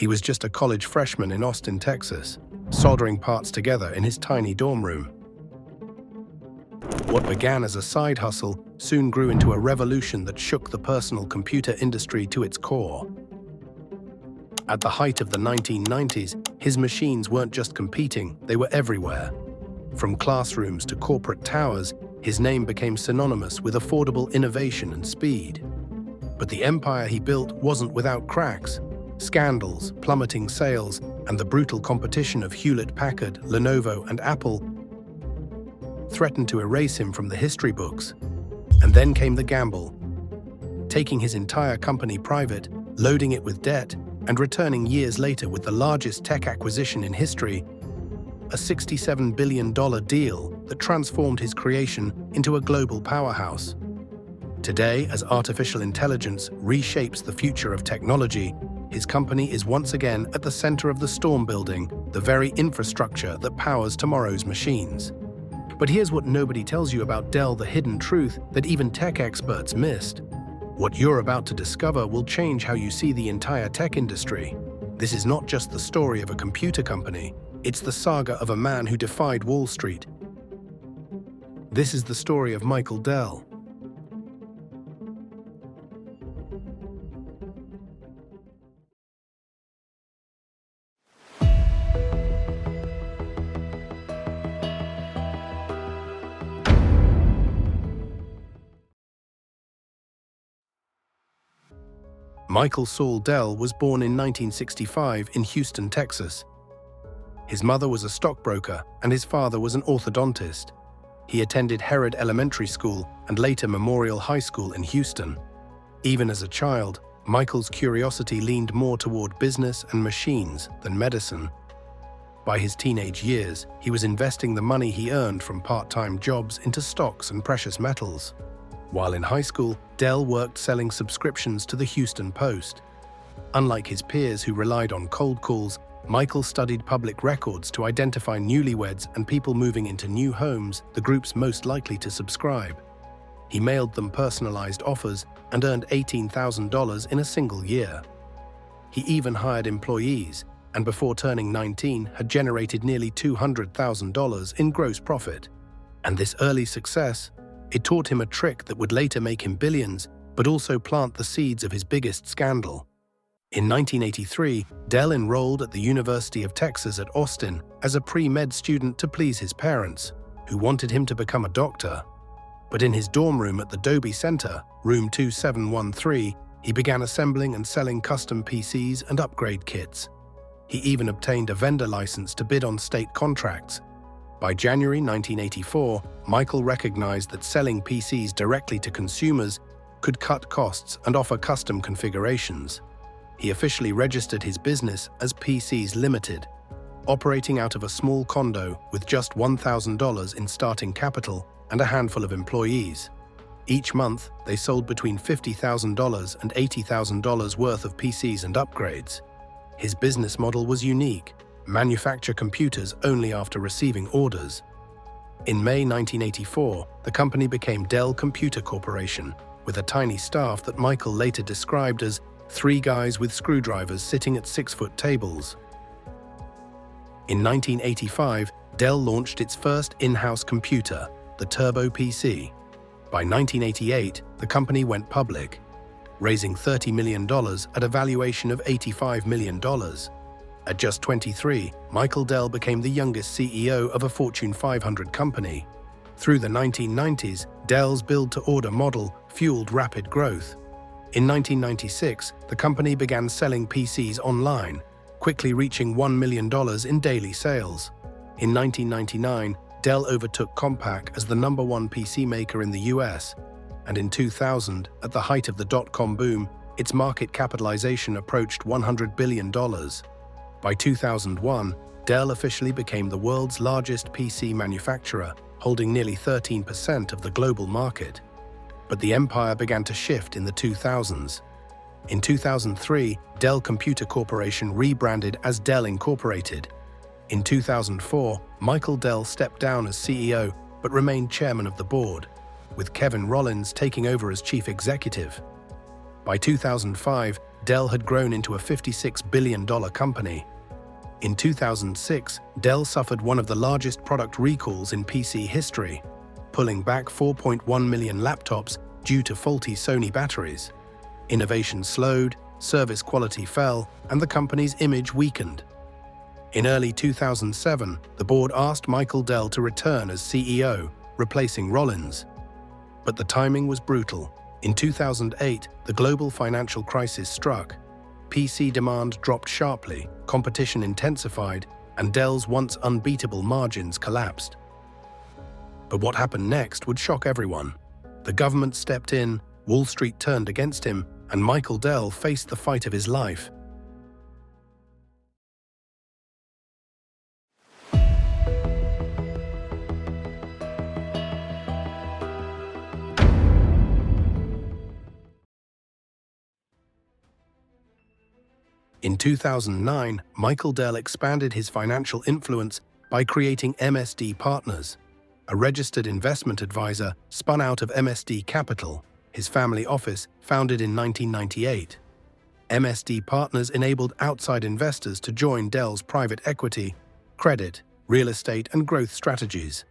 He was just a college freshman in Austin, Texas, soldering parts together in his tiny dorm room. What began as a side hustle soon grew into a revolution that shook the personal computer industry to its core. At the height of the 1990s, his machines weren't just competing, they were everywhere. From classrooms to corporate towers, his name became synonymous with affordable innovation and speed. But the empire he built wasn't without cracks. Scandals, plummeting sales, and the brutal competition of Hewlett-Packard, Lenovo, and Apple threatened to erase him from the history books. And then came the gamble, taking his entire company private, loading it with debt, and returning years later with the largest tech acquisition in history, a $67 billion deal that transformed his creation into a global powerhouse. Today, as artificial intelligence reshapes the future of technology, his company is once again at the center of the storm building, the very infrastructure that powers tomorrow's machines. But here's what nobody tells you about Dell, the hidden truth that even tech experts missed. What you're about to discover will change how you see the entire tech industry. This is not just the story of a computer company, it's the saga of a man who defied Wall Street. This is the story of Michael Dell. Michael Saul Dell was born in 1965 in Houston, Texas. His mother was a stockbroker and his father was an orthodontist. He attended Herod Elementary School and later Memorial High School in Houston. Even as a child, Michael's curiosity leaned more toward business and machines than medicine. By his teenage years, he was investing the money he earned from part-time jobs into stocks and precious metals. While in high school, Dell worked selling subscriptions to the Houston Post. Unlike his peers who relied on cold calls, Michael studied public records to identify newlyweds and people moving into new homes, the groups most likely to subscribe. He mailed them personalized offers and earned $18,000 in a single year. He even hired employees, and before turning 19, had generated nearly $200,000 in gross profit. And this early success, it taught him a trick that would later make him billions, but also plant the seeds of his biggest scandal. In 1983, Dell enrolled at the University of Texas at Austin as a pre-med student to please his parents, who wanted him to become a doctor. But in his dorm room at the Dobie Center, room 2713, he began assembling and selling custom PCs and upgrade kits. He even obtained a vendor license to bid on state contracts. By January 1984, Michael recognized that selling PCs directly to consumers could cut costs and offer custom configurations. He officially registered his business as PCs Limited, operating out of a small condo with just $1,000 in starting capital and a handful of employees. Each month, they sold between $50,000 and $80,000 worth of PCs and upgrades. His business model was unique: manufacture computers only after receiving orders. In May 1984, the company became Dell Computer Corporation, with a tiny staff that Michael later described as 3 guys with screwdrivers sitting at 6-foot tables. In 1985, Dell launched its first in-house computer, the Turbo PC. By 1988, the company went public, raising $30 million at a valuation of $85 million. At just 23, Michael Dell became the youngest CEO of a Fortune 500 company. Through the 1990s, Dell's build-to-order model fueled rapid growth. In 1996, the company began selling PCs online, quickly reaching $1 million in daily sales. In 1999, Dell overtook Compaq as the #1 PC maker in the US, and in 2000, at the height of the dot-com boom, its market capitalization approached $100 billion. By 2001, Dell officially became the world's largest PC manufacturer, holding nearly 13% of the global market. But the empire began to shift in the 2000s. In 2003, Dell Computer Corporation rebranded as Dell Incorporated. In 2004, Michael Dell stepped down as CEO but remained chairman of the board, with Kevin Rollins taking over as chief executive. By 2005, Dell had grown into a $56 billion company. In 2006, Dell suffered one of the largest product recalls in PC history, pulling back 4.1 million laptops due to faulty Sony batteries. Innovation slowed, service quality fell, and the company's image weakened. In early 2007, the board asked Michael Dell to return as CEO, replacing Rollins. But the timing was brutal. In 2008, the global financial crisis struck. PC demand dropped sharply, competition intensified, and Dell's once unbeatable margins collapsed. But what happened next would shock everyone. The government stepped in, Wall Street turned against him, and Michael Dell faced the fight of his life. In 2009, Michael Dell expanded his financial influence by creating MSD Partners, a registered investment advisor spun out of MSD Capital, his family office founded in 1998. MSD Partners enabled outside investors to join Dell's private equity, credit, real estate, and growth strategies.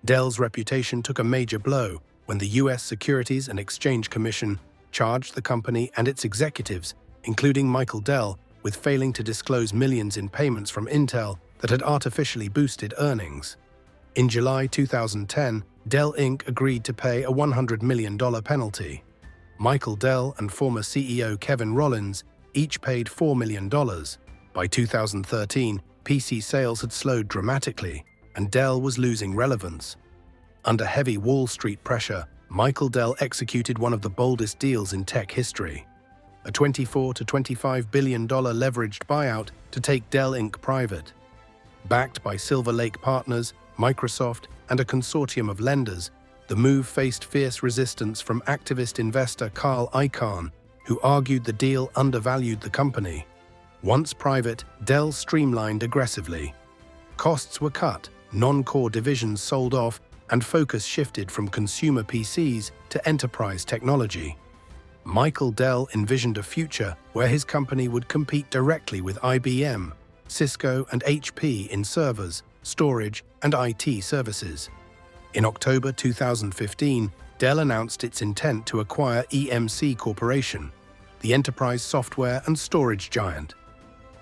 Dell's reputation took a major blow when the U.S. Securities and Exchange Commission charged the company and its executives, including Michael Dell, with failing to disclose millions in payments from Intel that had artificially boosted earnings. In July 2010, Dell Inc. agreed to pay a $100 million penalty. Michael Dell and former CEO Kevin Rollins each paid $4 million. By 2013, PC sales had slowed dramatically, and Dell was losing relevance. Under heavy Wall Street pressure, Michael Dell executed one of the boldest deals in tech history: a $24 to $25 billion leveraged buyout to take Dell Inc. private. Backed by Silver Lake Partners, Microsoft, and a consortium of lenders, the move faced fierce resistance from activist investor Carl Icahn, who argued the deal undervalued the company. Once private, Dell streamlined aggressively. Costs were cut, non-core divisions sold off, and focus shifted from consumer PCs to enterprise technology. Michael Dell envisioned a future where his company would compete directly with IBM, Cisco, and HP in servers, storage, and IT services. In October 2015, Dell announced its intent to acquire EMC Corporation, the enterprise software and storage giant.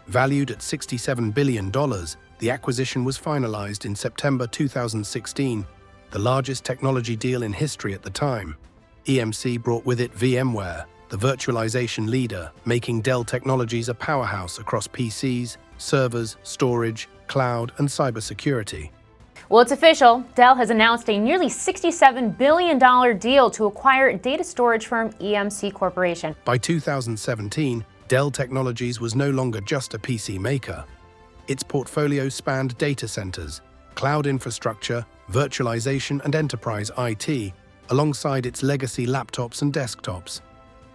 Valued at $67 billion, the acquisition was finalized in September 2016, the largest technology deal in history at the time. EMC brought with it VMware, the virtualization leader, making Dell Technologies a powerhouse across PCs, servers, storage, cloud, and cybersecurity. Well, it's official. Dell has announced a nearly $67 billion deal to acquire data storage firm EMC Corporation. By 2017, Dell Technologies was no longer just a PC maker. Its portfolio spanned data centers, cloud infrastructure, virtualization, and enterprise IT, alongside its legacy laptops and desktops.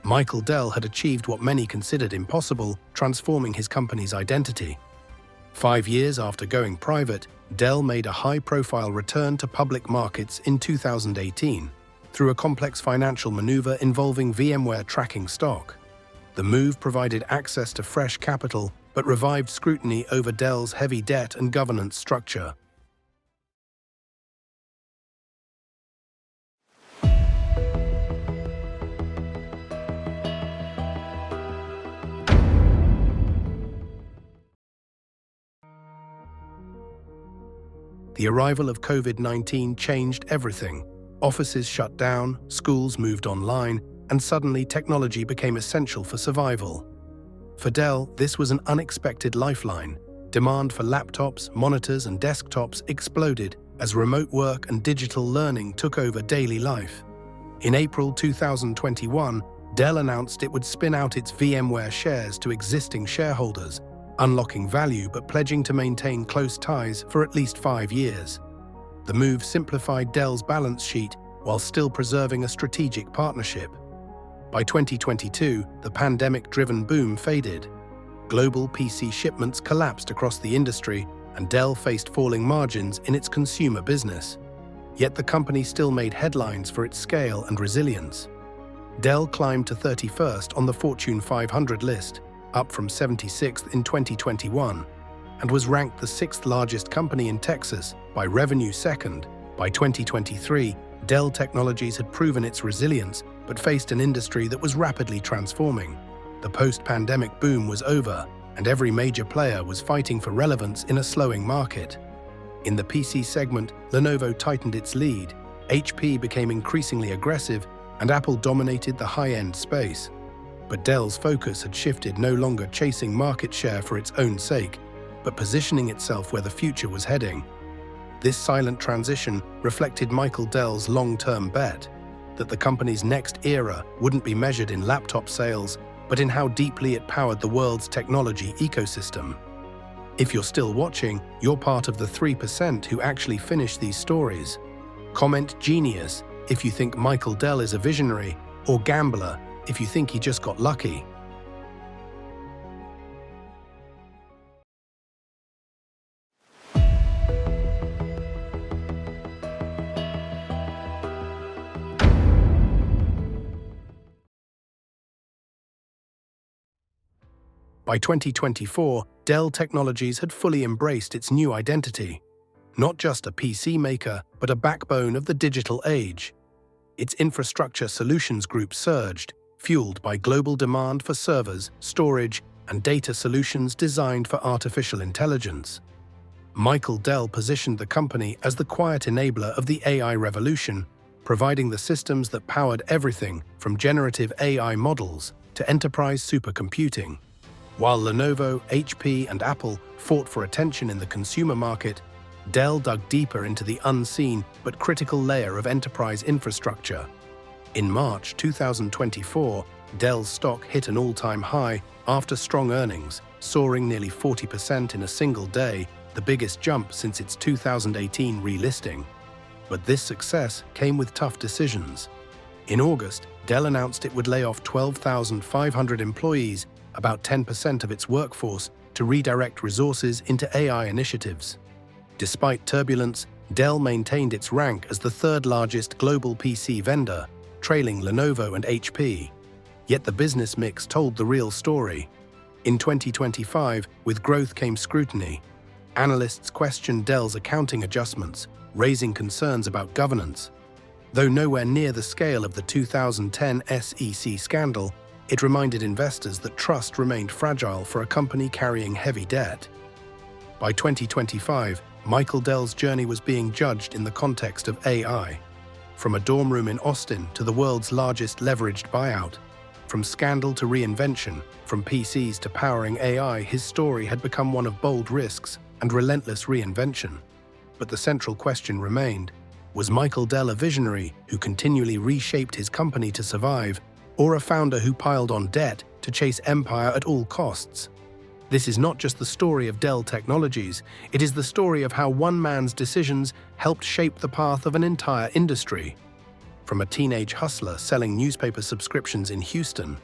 Michael Dell had achieved what many considered impossible, transforming his company's identity. 5 years after going private, Dell made a high-profile return to public markets in 2018 through a complex financial maneuver involving VMware tracking stock. The move provided access to fresh capital but revived scrutiny over Dell's heavy debt and governance structure. The arrival of COVID-19 changed everything. Offices shut down, schools moved online, and suddenly technology became essential for survival. For Dell, this was an unexpected lifeline. Demand for laptops, monitors, and desktops exploded as remote work and digital learning took over daily life. In April 2021, Dell announced it would spin out its VMware shares to existing shareholders, unlocking value but pledging to maintain close ties for at least 5 years. The move simplified Dell's balance sheet while still preserving a strategic partnership. By 2022, the pandemic-driven boom faded. Global PC shipments collapsed across the industry, and Dell faced falling margins in its consumer business. Yet the company still made headlines for its scale and resilience. Dell climbed to 31st on the Fortune 500 list, up from 76th in 2021, and was ranked the 6th largest company in Texas, by revenue second. By 2023, Dell Technologies had proven its resilience, but faced an industry that was rapidly transforming. The post-pandemic boom was over, and every major player was fighting for relevance in a slowing market. In the PC segment, Lenovo tightened its lead, HP became increasingly aggressive, and Apple dominated the high-end space. But Dell's focus had shifted, no longer chasing market share for its own sake, but positioning itself where the future was heading. This silent transition reflected Michael Dell's long-term bet that the company's next era wouldn't be measured in laptop sales, but in how deeply it powered the world's technology ecosystem. If you're still watching, you're part of the 3% who actually finish these stories. Comment "genius" if you think Michael Dell is a visionary, or gambler if you think he just got lucky. By 2024, Dell Technologies had fully embraced its new identity. Not just a PC maker, but a backbone of the digital age. Its infrastructure solutions group surged, fueled by global demand for servers, storage, and data solutions designed for artificial intelligence. Michael Dell positioned the company as the quiet enabler of the AI revolution, providing the systems that powered everything from generative AI models to enterprise supercomputing. While Lenovo, HP, and Apple fought for attention in the consumer market, Dell dug deeper into the unseen but critical layer of enterprise infrastructure. In March 2024, Dell's stock hit an all-time high after strong earnings, soaring nearly 40% in a single day, the biggest jump since its 2018 relisting. But this success came with tough decisions. In August, Dell announced it would lay off 12,500 employees, about 10% of its workforce, to redirect resources into AI initiatives. Despite turbulence, Dell maintained its rank as the third-largest global PC vendor, trailing Lenovo and HP. Yet the business mix told the real story. In 2025, with growth came scrutiny. Analysts questioned Dell's accounting adjustments, raising concerns about governance. Though nowhere near the scale of the 2010 SEC scandal, it reminded investors that trust remained fragile for a company carrying heavy debt. By 2025, Michael Dell's journey was being judged in the context of AI. From a dorm room in Austin to the world's largest leveraged buyout, from scandal to reinvention, from PCs to powering AI, his story had become one of bold risks and relentless reinvention. But the central question remained: was Michael Dell a visionary who continually reshaped his company to survive, or a founder who piled on debt to chase empire at all costs? This is not just the story of Dell Technologies, it is the story of how one man's decisions helped shape the path of an entire industry. From a teenage hustler selling newspaper subscriptions in Houston,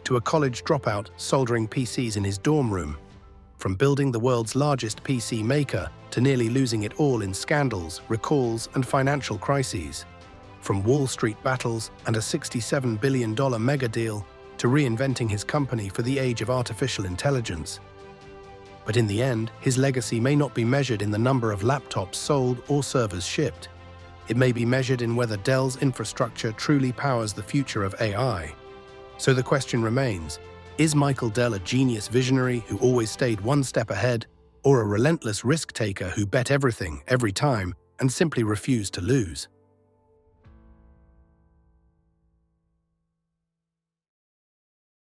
to a college dropout soldering PCs in his dorm room. From building the world's largest PC maker to nearly losing it all in scandals, recalls, and financial crises. From Wall Street battles and a $67 billion mega deal to reinventing his company for the age of artificial intelligence. But in the end, his legacy may not be measured in the number of laptops sold or servers shipped. It may be measured in whether Dell's infrastructure truly powers the future of AI. So the question remains, is Michael Dell a genius visionary who always stayed one step ahead, or a relentless risk-taker who bet everything, every time, and simply refused to lose?